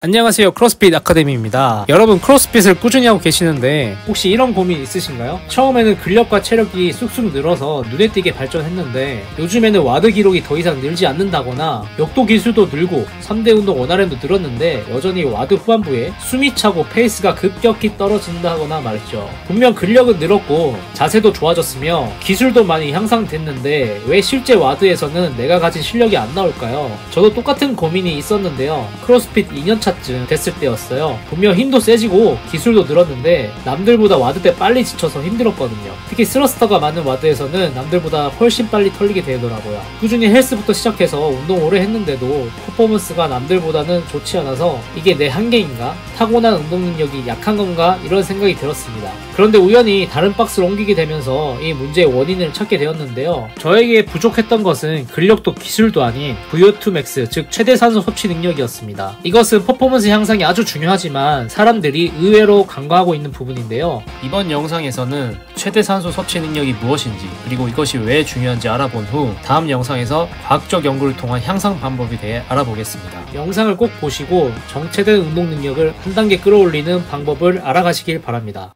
안녕하세요, 크로스핏 아카데미입니다. 여러분, 크로스핏을 꾸준히 하고 계시는데 혹시 이런 고민 있으신가요? 처음에는 근력과 체력이 쑥쑥 늘어서 눈에 띄게 발전했는데 요즘에는 와드 기록이 더 이상 늘지 않는다거나 역도 기술도 늘고 3대 운동 원RM도 늘었는데 여전히 와드 후반부에 숨이 차고 페이스가 급격히 떨어진다거나 말이죠. 분명 근력은 늘었고 자세도 좋아졌으며 기술도 많이 향상됐는데 왜 실제 와드에서는 내가 가진 실력이 안 나올까요? 저도 똑같은 고민이 있었는데요. 크로스핏 2년차 쯤 됐을 때였어요. 분명 힘도 세지고 기술도 늘었는데 남들보다 와드 때 빨리 지쳐서 힘들었거든요. 특히 스러스터가 많은 와드에서는 남들보다 훨씬 빨리 털리게 되더라고요. 꾸준히 헬스부터 시작해서 운동 오래 했는데도 퍼포먼스가 남들보다는 좋지 않아서 이게 내 한계인가? 타고난 운동 능력이 약한 건가? 이런 생각이 들었습니다. 그런데 우연히 다른 박스로 옮기게 되면서 이 문제의 원인을 찾게 되었는데요. 저에게 부족했던 것은 근력도 기술도 아닌 VO2 max, 즉 최대 산소 섭취 능력이었습니다. 이것은 퍼포먼스 향상이 아주 중요하지만 사람들이 의외로 간과하고 있는 부분인데요. 이번 영상에서는 최대 산소 섭취 능력이 무엇인지 그리고 이것이 왜 중요한지 알아본 후 다음 영상에서 과학적 연구를 통한 향상 방법에 대해 알아보겠습니다. 영상을 꼭 보시고 정체된 운동 능력을 한 단계 끌어올리는 방법을 알아가시길 바랍니다.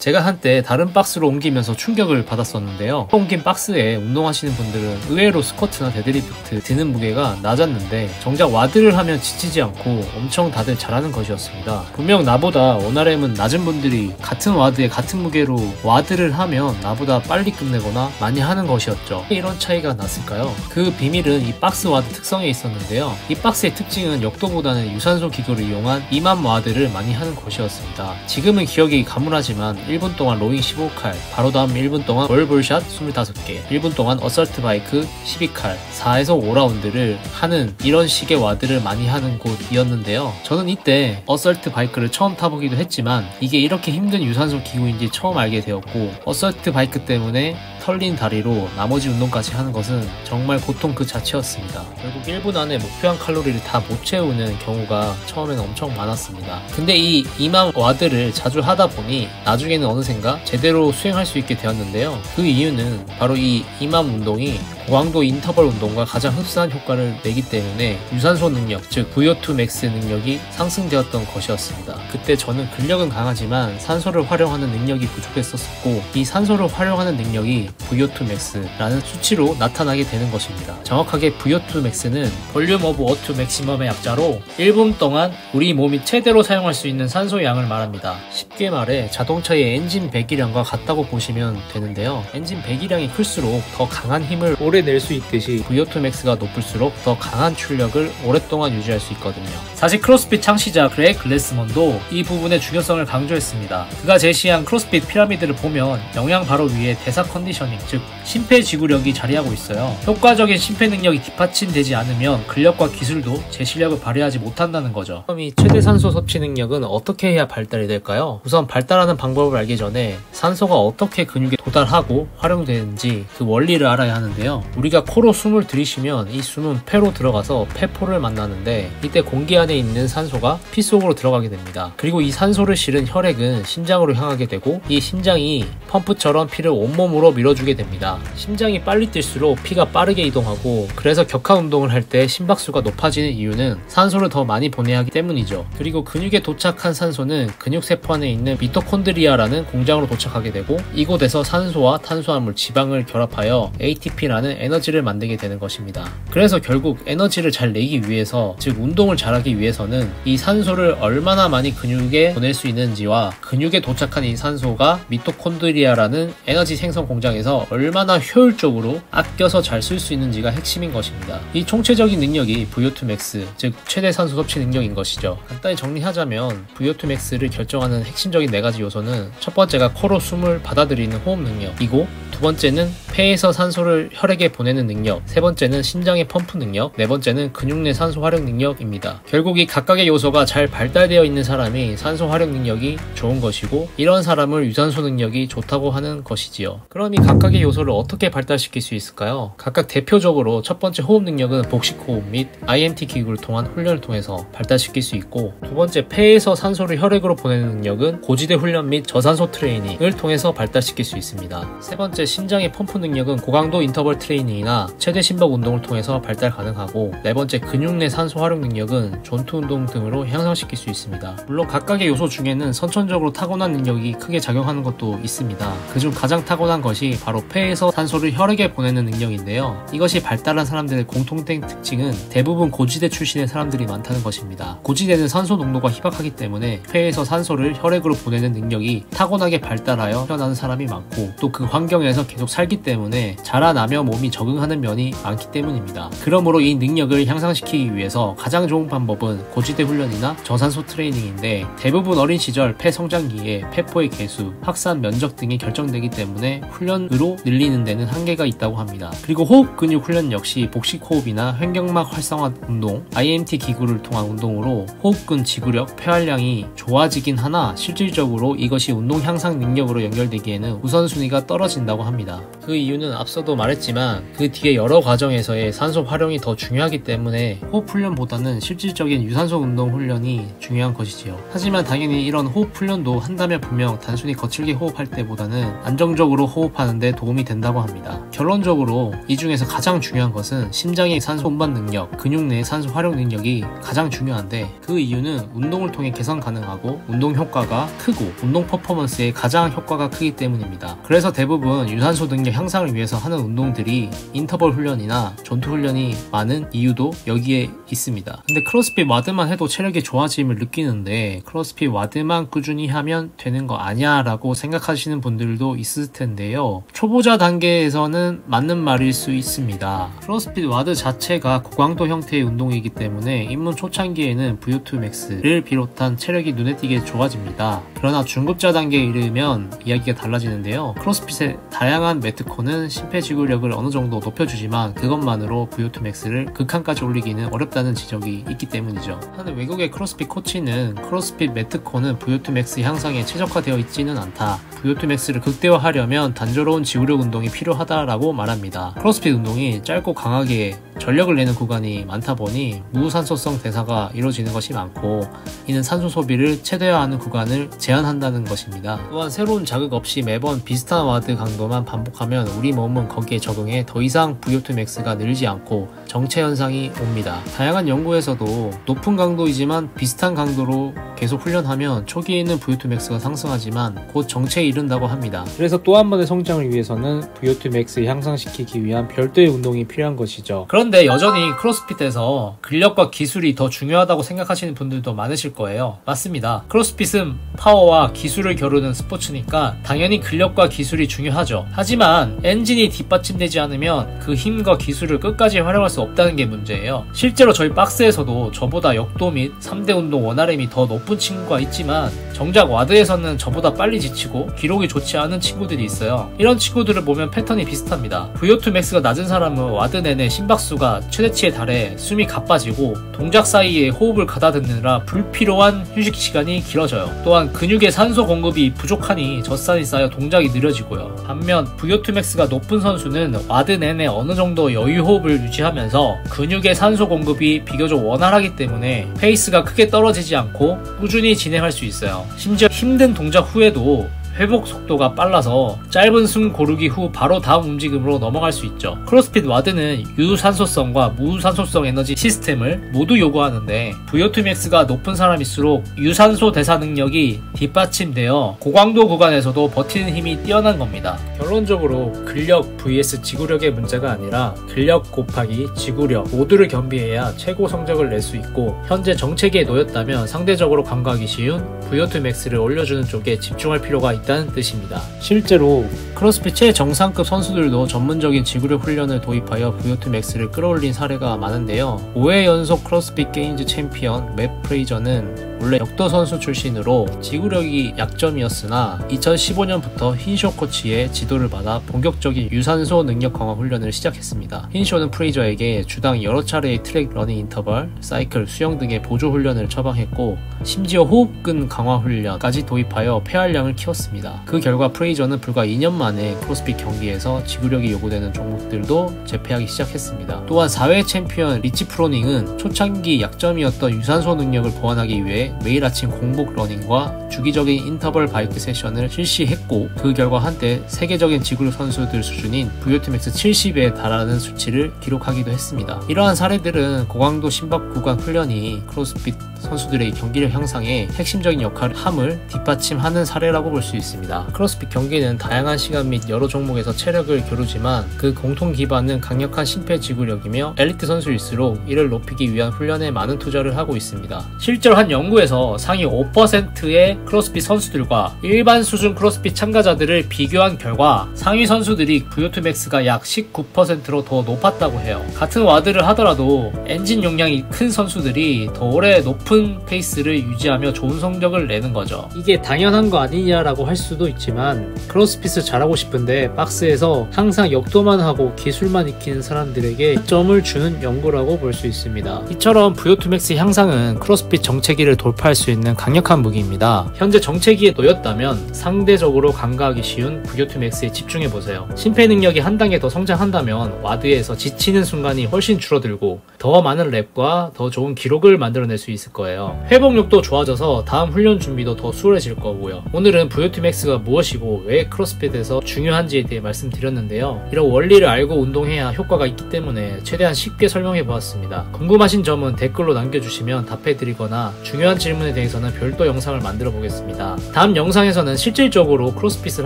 제가 한때 다른 박스로 옮기면서 충격을 받았었는데요. 옮긴 박스에 운동하시는 분들은 의외로 스쿼트나 데드리프트 드는 무게가 낮았는데 정작 와드를 하면 지치지 않고 엄청 다들 잘하는 것이었습니다. 분명 나보다 원RM은 낮은 분들이 같은 와드에 같은 무게로 와드를 하면 나보다 빨리 끝내거나 많이 하는 것이었죠. 왜 이런 차이가 났을까요? 그 비밀은 이 박스 와드 특성에 있었는데요. 이 박스의 특징은 역도보다는 유산소 기구를 이용한 이맘 와드를 많이 하는 것이었습니다. 지금은 기억이 가물하지만 1분 동안 로잉 15칼, 바로 다음 1분 동안 월볼샷 25개, 1분 동안 어설트 바이크 12칼, 4에서 5라운드를 하는 이런 식의 와드를 많이 하는 곳이었는데요. 저는 이때 어설트 바이크를 처음 타보기도 했지만 이게 이렇게 힘든 유산소 기구인지 처음 알게 되었고 어설트 바이크 때문에 털린 다리로 나머지 운동까지 하는 것은 정말 고통 그 자체였습니다. 결국 1분 안에 목표한 칼로리를 다 못 채우는 경우가 처음에는 엄청 많았습니다. 근데 이 이맘 와드를 자주 하다 보니 나중에는 어느샌가 제대로 수행할 수 있게 되었는데요. 그 이유는 바로 이 이맘 운동이 고강도 인터벌 운동과 가장 흡사한 효과를 내기 때문에 유산소 능력, 즉 VO2 max 능력이 상승되었던 것이었습니다. 그때 저는 근력은 강하지만 산소를 활용하는 능력이 부족했었고 이 산소를 활용하는 능력이 VO2 max라는 수치로 나타나게 되는 것입니다. 정확하게 VO2 max는 볼륨 오브 O2 maximum의 약자로 1분 동안 우리 몸이 최대로 사용할 수 있는 산소 양을 말합니다. 쉽게 말해 자동차의 엔진 배기량과 같다고 보시면 되는데요. 엔진 배기량이 클수록 더 강한 힘을 오래 낼 수 있듯이 VO2 max가 높을수록 더 강한 출력을 오랫동안 유지할 수 있거든요. 사실 크로스핏 창시자 그렉 글래스먼도 이 부분의 중요성을 강조했습니다. 그가 제시한 크로스핏 피라미드를 보면 영양 바로 위에 대사 컨디셔닝, 즉 심폐지구력이 자리하고 있어요. 효과적인 심폐 능력이 뒷받침되지 않으면 근력과 기술도 제 실력을 발휘하지 못한다는 거죠. 그럼 이 최대 산소 섭취 능력은 어떻게 해야 발달이 될까요? 우선 발달하는 방법을 알기 전에 산소가 어떻게 근육에 도달하고 활용되는지 그 원리를 알아야 하는데요. 우리가 코로 숨을 들이쉬면 이 숨은 폐로 들어가서 폐포를 만나는데 이때 공기 안에 있는 산소가 피 속으로 들어가게 됩니다. 그리고 이 산소를 실은 혈액은 심장으로 향하게 되고 이 심장이 펌프처럼 피를 온몸으로 밀어주게 됩니다. 심장이 빨리 뛸수록 피가 빠르게 이동하고 그래서 격한 운동을 할 때 심박수가 높아지는 이유는 산소를 더 많이 보내야 하기 때문이죠. 그리고 근육에 도착한 산소는 근육세포 안에 있는 미토콘드리아라는 공장으로 도착하게 되고 이곳에서 산소와 탄수화물, 지방을 결합하여 ATP라는 에너지를 만들게 되는 것입니다. 그래서 결국 에너지를 잘 내기 위해서, 즉 운동을 잘하기 위해서는 이 산소를 얼마나 많이 근육에 보낼 수 있는지와 근육에 도착한 이 산소가 미토콘드리아라는 에너지 생성 공장에서 얼마나 효율적으로 아껴서 잘 쓸 수 있는지가 핵심인 것입니다. 이 총체적인 능력이 VO2 max, 즉 최대 산소 섭취 능력인 것이죠. 간단히 정리하자면 VO2 max를 결정하는 핵심적인 4가지 요소는 첫 번째가 코로 숨을 받아들이는 호흡 능력이고 두 번째는 폐에서 산소를 혈액에 보내는 능력, 세 번째는 심장의 펌프 능력, 네 번째는 근육 내 산소 활용 능력입니다. 결국 이 각각의 요소가 잘 발달되어 있는 사람이 산소 활용 능력이 좋은 것이고 이런 사람을 유산소 능력이 좋다고 하는 것이지요. 그럼 이 각각의 요소를 어떻게 발달시킬 수 있을까요? 각각 대표적으로 첫 번째 호흡 능력은 복식 호흡 및 IMT 기구를 통한 훈련을 통해서 발달시킬 수 있고, 두 번째 폐에서 산소를 혈액으로 보내는 능력은 고지대 훈련 및 저산소 트레이닝을 통해서 발달시킬 수 있습니다. 세 번째 심장의 펌프 능력은 고강도 인터벌 트레이닝이나 최대 심박 운동을 통해서 발달 가능하고, 네 번째 근육 내 산소 활용 능력은 존투 운동 등으로 향상시킬 수 있습니다. 물론 각각의 요소 중에는 선천적으로 타고난 능력이 크게 작용하는 것도 있습니다. 그중 가장 타고난 것이 바로 폐에서 산소를 혈액에 보내는 능력인데요. 이것이 발달한 사람들의 공통된 특징은 대부분 고지대 출신의 사람들이 많다는 것입니다. 고지대는 산소 농도가 희박하기 때문에 폐에서 산소를 혈액으로 보내는 능력이 타고나게 발달하여 태어나는 사람이 많고, 또 그 환경에서 계속 살기 때문에 자라나며 몸이 적응하는 면이 많기 때문입니다. 그러므로 이 능력을 향상시키기 위해서 가장 좋은 방법은 고지대 훈련이나 저산소 트레이닝인데, 대부분 어린 시절 폐 성장기에 폐포의 개수, 확산 면적 등이 결정되기 때문에 훈련으로 늘리는 데는 한계가 있다고 합니다. 그리고 호흡 근육 훈련 역시 복식 호흡이나 횡격막 활성화 운동, IMT 기구를 통한 운동으로 호흡근 지구력, 폐활량이 좋아지긴 하나 실질적으로 이것이 운동 향상 능력으로 연결되기에는 우선순위가 떨어진다고 합니다. 그 이유는 앞서도 말했지만 그 뒤에 여러 과정에서의 산소 활용이 더 중요하기 때문에 호흡 훈련보다는 실질적인 유산소 운동 훈련이 중요한 것이지요. 하지만 당연히 이런 호흡 훈련도 한다면 분명 단순히 거칠게 호흡할 때보다는 안정적으로 호흡하는 데 도움이 된다고 합니다. 결론적으로 이 중에서 가장 중요한 것은 심장의 산소 운반 능력, 근육 내의 산소 활용 능력이 가장 중요한데, 그 이유는 운동을 통해 개선 가능하고 운동 효과가 크고 운동 퍼포먼스에 가장 효과가 크기 때문입니다. 그래서 대부분 유산소 능력 향상을 위해서 하는 운동들이 인터벌 훈련이나 존투 훈련이 많은 이유도 여기에 있습니다. 근데 크로스핏 와드만 해도 체력이 좋아짐을 느끼는데 크로스핏 와드만 꾸준히 하면 되는 거 아니야 라고 생각하시는 분들도 있을 텐데요. 초보자 단계에서는 맞는 말일 수 있습니다. 크로스핏 와드 자체가 고강도 형태의 운동이기 때문에 입문 초창기에는 VO2 max를 비롯한 체력이 눈에 띄게 좋아집니다. 그러나 중급자 단계에 이르면 이야기가 달라지는데요. 크로스핏의 다양한 매트콘은 심폐지구력을 어느 정도 높여주지만 그것만으로 VO2 max를 극한까지 올리기는 어렵다는 지적이 있기 때문이죠. 한 외국의 크로스핏 코치는 크로스핏 매트콘은 VO2 max 향상에 최적화되어 있지는 않다. VO2 max를 극대화하려면 단조로운 지구력 운동이 필요하다라고 말합니다. 크로스핏 운동이 짧고 강하게 전력을 내는 구간이 많다 보니 무산소성 대사가 이루어지는 것이 많고, 이는 산소 소비를 최대화하는 구간을 제한한다는 것입니다. 또한 새로운 자극 없이 매번 비슷한 와드 강도만 반복하면 우리 몸은 거기에 적응해 더 이상 VO2 max가 늘지 않고 정체 현상이 옵니다. 다양한 연구에서도 높은 강도이지만 비슷한 강도로 계속 훈련하면 초기에는 VO2 max가 상승하지만 곧 정체에 이른다고 합니다. 그래서 또 한 번의 성장을 위해서는 VO2 max 향상시키기 위한 별도의 운동이 필요한 것이죠. 그런데 여전히 크로스핏에서 근력과 기술이 더 중요하다고 생각하시는 분들도 많으실 거예요. 맞습니다. 크로스핏은 파워와 기술을 겨루는 스포츠니까 당연히 근력과 기술이 중요하죠. 하지만 엔진이 뒷받침되지 않으면 그 힘과 기술을 끝까지 활용할 수 없다는 게 문제예요. 실제로 저희 박스에서도 저보다 역도 및 3대 운동 원RM이 더 높은 친구가 있지만 정작 와드에서는 저보다 빨리 지치고 기록이 좋지 않은 친구들이 있어요. 이런 친구들을 보면 패턴이 비슷합니다. VO2 max가 낮은 사람은 와드 내내 심박수가 최대치에 달해 숨이 가빠지고 동작 사이에 호흡을 가다듬느라 불필요한 휴식 시간이 길어져요. 또한 근육의 산소 공급이 부족하니 젖산이 쌓여 동작이 느려지고요. 반면 VO2 max가 높은 선수는 와드 내내 어느 정도 여유 호흡을 유지하면서 근육의 산소 공급이 비교적 원활하기 때문에 페이스가 크게 떨어지지 않고 꾸준히 진행할 수 있어요. 심지어 힘든 동작 후에도 회복 속도가 빨라서 짧은 숨 고르기 후 바로 다음 움직임으로 넘어갈 수 있죠. 크로스핏 와드는 유산소성과 무산소성 에너지 시스템을 모두 요구하는데 VO2 max가 높은 사람일수록 유산소 대사 능력이 뒷받침되어 고강도 구간에서도 버티는 힘이 뛰어난 겁니다. 결론적으로 근력 vs 지구력의 문제가 아니라 근력 곱하기 지구력 모두를 겸비해야 최고 성적을 낼 수 있고, 현재 정체기에 놓였다면 상대적으로 감각이 쉬운 VO2 max를 올려주는 쪽에 집중할 필요가 있다는 뜻입니다. 실제로 크로스핏 최정상급 선수들도 전문적인 지구력 훈련을 도입하여 VO2 max를 끌어올린 사례가 많은데요. 5회 연속 크로스핏 게임즈 챔피언 맷 프레이저는 원래 역도 선수 출신으로 지구력이 약점이었으나 2015년부터 흰쇼 코치의 지도를 받아 본격적인 유산소 능력 강화 훈련을 시작했습니다. 흰쇼는 프레이저에게 주당 여러 차례의 트랙 러닝 인터벌, 사이클, 수영 등의 보조 훈련을 처방했고, 심지어 호흡근 강화 훈련까지 도입하여 폐활량을 키웠습니다. 있었습니다. 그 결과 프레이저는 불과 2년 만에 크로스핏 경기에서 지구력이 요구되는 종목들도 제패하기 시작했습니다. 또한 4회 챔피언 리치 프로닝은 초창기 약점이었던 유산소 능력을 보완하기 위해 매일 아침 공복 러닝과 주기적인 인터벌 바이크 세션을 실시했고, 그 결과 한때 세계적인 지구력 선수들 수준인 VO2max 70에 달하는 수치를 기록하기도 했습니다. 이러한 사례들은 고강도 심박 구간 훈련이 크로스핏 선수들의 경기력 향상에 핵심적인 역할을 함을 뒷받침하는 사례라고 볼 수 있습니다. 크로스핏 경기는 다양한 시간 및 여러 종목에서 체력을 겨루지만 그 공통 기반은 강력한 심폐지구력이며 엘리트 선수일수록 이를 높이기 위한 훈련에 많은 투자를 하고 있습니다. 실제로 한 연구에서 상위 5%의 크로스핏 선수들과 일반 수준 크로스핏 참가자들을 비교한 결과 상위 선수들이 VO2max가 약 19%로 더 높았다고 해요. 같은 와드를 하더라도 엔진 용량이 큰 선수들이 더 오래 높은 페이스를 유지하며 좋은 성적을 내는 거죠. 이게 당연한 거 아니냐라고 할 수도 있지만, 크로스핏을 잘하고 싶은데 박스에서 항상 역도만 하고 기술만 익히는 사람들에게 점을 주는 연구라고 볼 수 있습니다. 이처럼 VO2max 향상은 크로스핏 정체기를 돌파할 수 있는 강력한 무기입니다. 현재 정체기에 놓였다면 상대적으로 간과하기 쉬운 VO2max에 집중해보세요. 심폐 능력이 한 단계 더 성장한다면 와드에서 지치는 순간이 훨씬 줄어들고 더 많은 랩과 더 좋은 기록을 만들어낼 수 있을 거예요. 회복력도 좋아져서 다음 훈련 준비도 더 수월해질 거고요. 오늘은 VO2max가 무엇이고 왜 크로스핏에서 중요한지에 대해 말씀드렸는데요. 이런 원리를 알고 운동해야 효과가 있기 때문에 최대한 쉽게 설명해 보았습니다. 궁금하신 점은 댓글로 남겨주시면 답해드리거나 중요한 질문에 대해서는 별도 영상을 만들어 보겠습니다. 다음 영상에서는 실질적으로 크로스핏을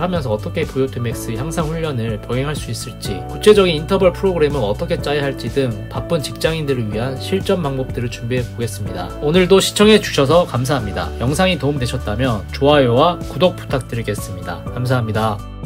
하면서 어떻게 VO2max 향상 훈련을 병행할 수 있을지, 구체적인 인터벌 프로그램을 어떻게 짜야 할지 등 바쁜 직장인들을 위한 실전 방법들을 준비해 보겠습니다. 오늘도 시청해 주셔서 감사합니다. 영상이 도움되셨다면 좋아요와 구독 부탁드리겠습니다. 감사합니다.